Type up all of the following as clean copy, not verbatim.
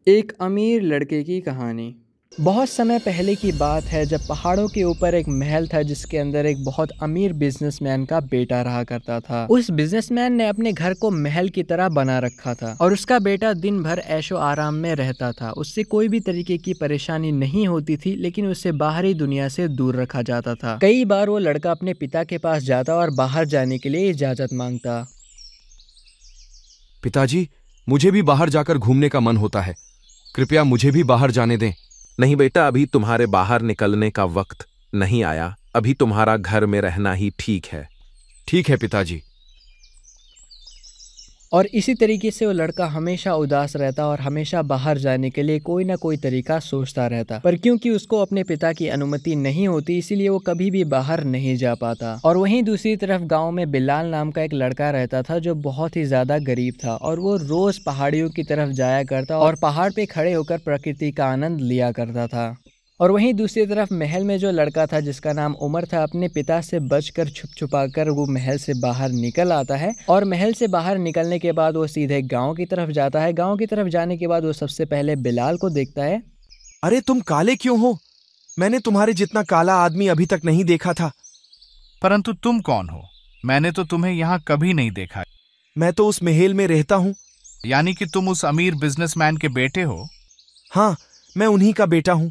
एक अमीर लड़के की कहानी। बहुत समय पहले की बात है जब पहाड़ों के ऊपर एक महल था जिसके अंदर एक बहुत अमीर बिजनेसमैन का बेटा रहा करता था। उस बिजनेसमैन ने अपने घर को महल की तरह बना रखा था और उसका बेटा दिन भर ऐशो आराम में रहता था। उससे कोई भी तरीके की परेशानी नहीं होती थी, लेकिन उसे बाहरी दुनिया से दूर रखा जाता था। कई बार वो लड़का अपने पिता के पास जाता और बाहर जाने के लिए इजाजत मांगता। पिताजी, मुझे भी बाहर जाकर घूमने का मन होता है, कृपया मुझे भी बाहर जाने दें। नहीं बेटा, अभी तुम्हारे बाहर निकलने का वक्त नहीं आया। अभी तुम्हारा घर में रहना ही ठीक है। ठीक है पिताजी। और इसी तरीके से वो लड़का हमेशा उदास रहता और हमेशा बाहर जाने के लिए कोई ना कोई तरीका सोचता रहता, पर क्योंकि उसको अपने पिता की अनुमति नहीं होती इसीलिए वो कभी भी बाहर नहीं जा पाता। और वहीं दूसरी तरफ गांव में बिलाल नाम का एक लड़का रहता था जो बहुत ही ज्यादा गरीब था और वो रोज पहाड़ियों की तरफ जाया करता और पहाड़ पे खड़े होकर प्रकृति का आनंद लिया करता था। और वहीं दूसरी तरफ महल में जो लड़का था जिसका नाम उमर था, अपने पिता से बचकर छुप छुपा कर वो महल से बाहर निकल आता है। और महल से बाहर निकलने के बाद वो सीधे गांव की तरफ जाता है। गांव की तरफ जाने के बाद वो सबसे पहले बिलाल को देखता है। अरे तुम काले क्यों हो? मैंने तुम्हारे जितना काला आदमी अभी तक नहीं देखा था। परंतु तुम कौन हो? मैंने तो तुम्हें यहाँ कभी नहीं देखा। मैं तो उस महल में रहता हूँ। यानी कि तुम उस अमीर बिजनेसमैन के बेटे हो? हाँ, मैं उन्हीं का बेटा हूँ।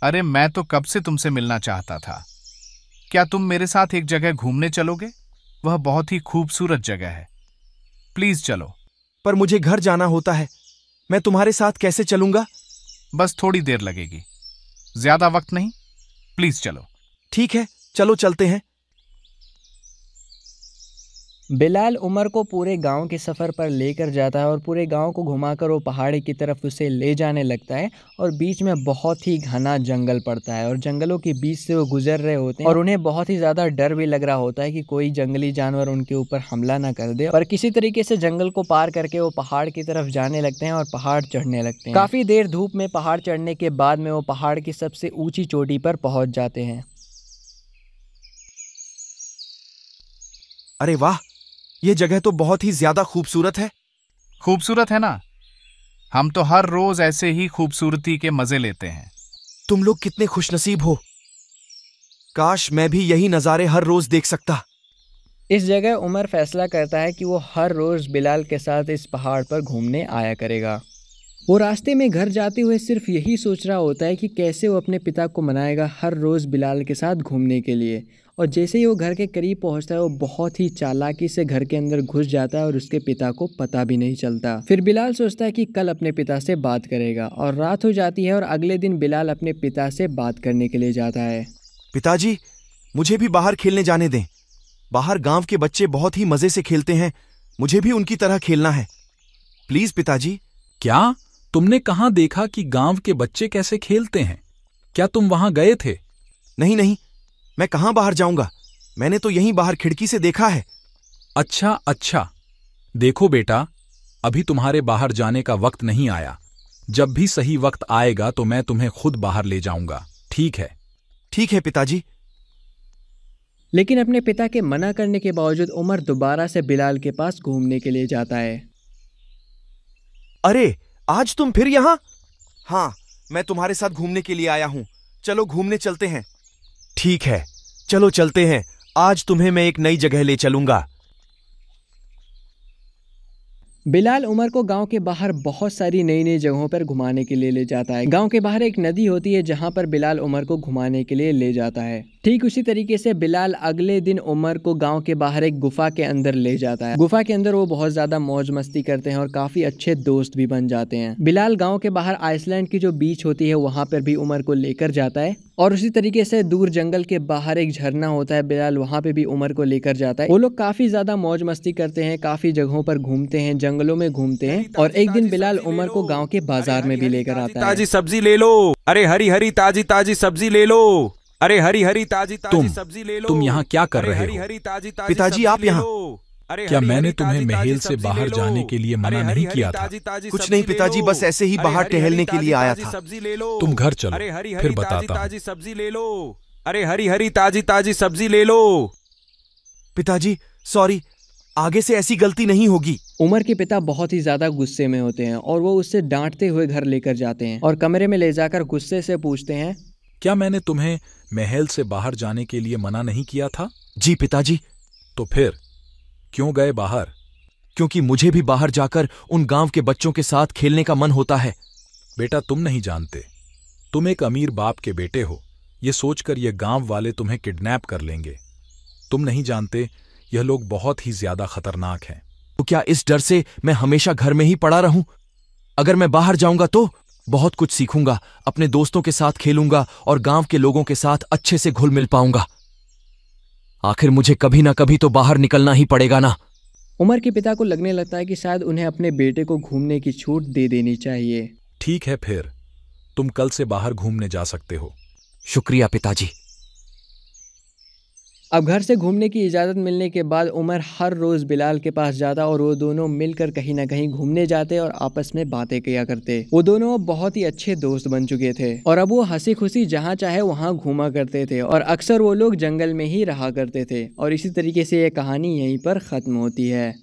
अरे मैं तो कब से तुमसे मिलना चाहता था। क्या तुम मेरे साथ एक जगह घूमने चलोगे? वह बहुत ही खूबसूरत जगह है, प्लीज चलो। पर मुझे घर जाना होता है, मैं तुम्हारे साथ कैसे चलूंगा? बस थोड़ी देर लगेगी, ज्यादा वक्त नहीं, प्लीज चलो। ठीक है, चलो चलते हैं। बिलाल उमर को पूरे गांव के सफ़र पर लेकर जाता है और पूरे गांव को घुमाकर वो पहाड़ी की तरफ उसे ले जाने लगता है। और बीच में बहुत ही घना जंगल पड़ता है और जंगलों के बीच से वो गुजर रहे होते हैं और उन्हें बहुत ही ज़्यादा डर भी लग रहा होता है कि कोई जंगली जानवर उनके ऊपर हमला ना कर दे। पर किसी तरीके से जंगल को पार करके वो पहाड़ की तरफ जाने लगते हैं और पहाड़ चढ़ने लगते हैं। काफ़ी देर धूप में पहाड़ चढ़ने के बाद में वो पहाड़ की सबसे ऊँची चोटी पर पहुँच जाते हैं। अरे वाह, ये जगह तो बहुत ही ज्यादा खूबसूरत है। खूबसूरत है ना? हम तो हर रोज ऐसे ही खूबसूरती के मजे लेते हैं। तुम लोग कितने खुशनसीब हो। काश मैं भी यही नज़ारे हर रोज देख सकता। इस जगह उमर फैसला करता है कि वो हर रोज बिलाल के साथ इस पहाड़ पर घूमने आया करेगा। वो रास्ते में घर जाते हुए सिर्फ यही सोच रहा होता है कि कैसे वो अपने पिता को मनाएगा हर रोज बिलाल के साथ घूमने के लिए। और जैसे ही वो घर के करीब पहुंचता है वो बहुत ही चालाकी से घर के अंदर घुस जाता है और उसके पिता को पता भी नहीं चलता। फिर बिलाल सोचता है कि कल अपने पिता से बात करेगा और रात हो जाती है और अगले दिन बिलाल अपने पिता से बात करने के लिए जाता है। पिताजी, मुझे भी बाहर खेलने जाने दें। बाहर गांव के बच्चे बहुत ही मजे से खेलते हैं, मुझे भी उनकी तरह खेलना है, प्लीज पिताजी। क्या तुमने कहाँ देखा कि गांव के बच्चे कैसे खेलते हैं? क्या तुम वहां गए थे? नहीं नहीं, मैं कहाँ बाहर जाऊंगा, मैंने तो यहीं बाहर खिड़की से देखा है। अच्छा, देखो बेटा, अभी तुम्हारे बाहर जाने का वक्त नहीं आया। जब भी सही वक्त आएगा तो मैं तुम्हें खुद बाहर ले जाऊंगा, ठीक है? ठीक है पिताजी। लेकिन अपने पिता के मना करने के बावजूद उमर दोबारा से बिलाल के पास घूमने के लिए जाता है। अरे आज तुम फिर यहाँ? हाँ, मैं तुम्हारे साथ घूमने के लिए आया हूँ, चलो घूमने चलते हैं। ठीक है, चलो चलते हैं, आज तुम्हें मैं एक नई जगह ले चलूंगा। बिलाल उमर को गांव के बाहर बहुत सारी नई नई जगहों पर घुमाने के लिए ले जाता है। गांव के बाहर एक नदी होती है जहां पर बिलाल उमर को घुमाने के लिए ले जाता है। ठीक उसी तरीके से बिलाल अगले दिन उमर को गांव के बाहर एक गुफा के अंदर ले जाता है। गुफा के अंदर वो बहुत ज्यादा मौज मस्ती करते हैं और काफी अच्छे दोस्त भी बन जाते हैं। बिलाल गाँव के बाहर आइसलैंड की जो बीच होती है वहाँ पर भी उमर को लेकर जाता है। और उसी तरीके से दूर जंगल के बाहर एक झरना होता है, बिलाल वहाँ पे भी उमर को लेकर जाता है। वो लोग काफी ज्यादा मौज मस्ती करते हैं, काफी जगहों पर घूमते हैं, जंगलों में घूमते हैं। और एक दिन बिलाल उमर को गांव के बाजार में भी लेकर आता है। ताजी सब्जी ले लो, अरे हरी हरी ताजी ताजी सब्जी ले लो, अरे हरी हरी ताजी ताजी सब्जी ले लो। तुम यहाँ क्या कर रहे हो? पिताजी आप यहाँ? क्या मैंने तुम्हें महल से बाहर जाने के लिए मना नहीं किया था? कुछ नहीं पिताजी, बस ऐसे ही बाहर टहलने के लिए आया था। तुम घर चलो, फिर बताता हूँ। ताजी सब्जी ले लो, अरे हरी हरी ताजी ताजी सब्जी ले लो। पिताजी सॉरी, आगे से ऐसी गलती नहीं होगी। उमर के पिता बहुत ही ज्यादा गुस्से में होते हैं और वो उससे डांटते हुए घर लेकर जाते हैं और कमरे में ले जाकर गुस्से से पूछते हैं, क्या मैंने तुम्हें महल से बाहर जाने के लिए मना नहीं किया था? जी पिताजी। तो फिर क्यों गए बाहर? क्योंकि मुझे भी बाहर जाकर उन गांव के बच्चों के साथ खेलने का मन होता है। बेटा, तुम नहीं जानते, तुम एक अमीर बाप के बेटे हो, ये सोचकर ये गांव वाले तुम्हें किडनैप कर लेंगे। तुम नहीं जानते, यह लोग बहुत ही ज्यादा खतरनाक हैं। तो क्या इस डर से मैं हमेशा घर में ही पड़ा रहूं? अगर मैं बाहर जाऊंगा तो बहुत कुछ सीखूंगा, अपने दोस्तों के साथ खेलूंगा और गांव के लोगों के साथ अच्छे से घुल मिल पाऊंगा। आखिर मुझे कभी ना कभी तो बाहर निकलना ही पड़ेगा ना। उमर के पिता को लगने लगता है कि शायद उन्हें अपने बेटे को घूमने की छूट दे देनी चाहिए। ठीक है, फिर तुम कल से बाहर घूमने जा सकते हो। शुक्रिया पिताजी। अब घर से घूमने की इजाज़त मिलने के बाद उमर हर रोज़ बिलाल के पास जाता और वो दोनों मिलकर कहीं ना कहीं घूमने जाते और आपस में बातें किया करते। वो दोनों अब बहुत ही अच्छे दोस्त बन चुके थे और अब वो हंसी खुशी जहाँ चाहे वहाँ घूमा करते थे और अक्सर वो लोग जंगल में ही रहा करते थे। और इसी तरीके से ये कहानी यहीं पर ख़त्म होती है।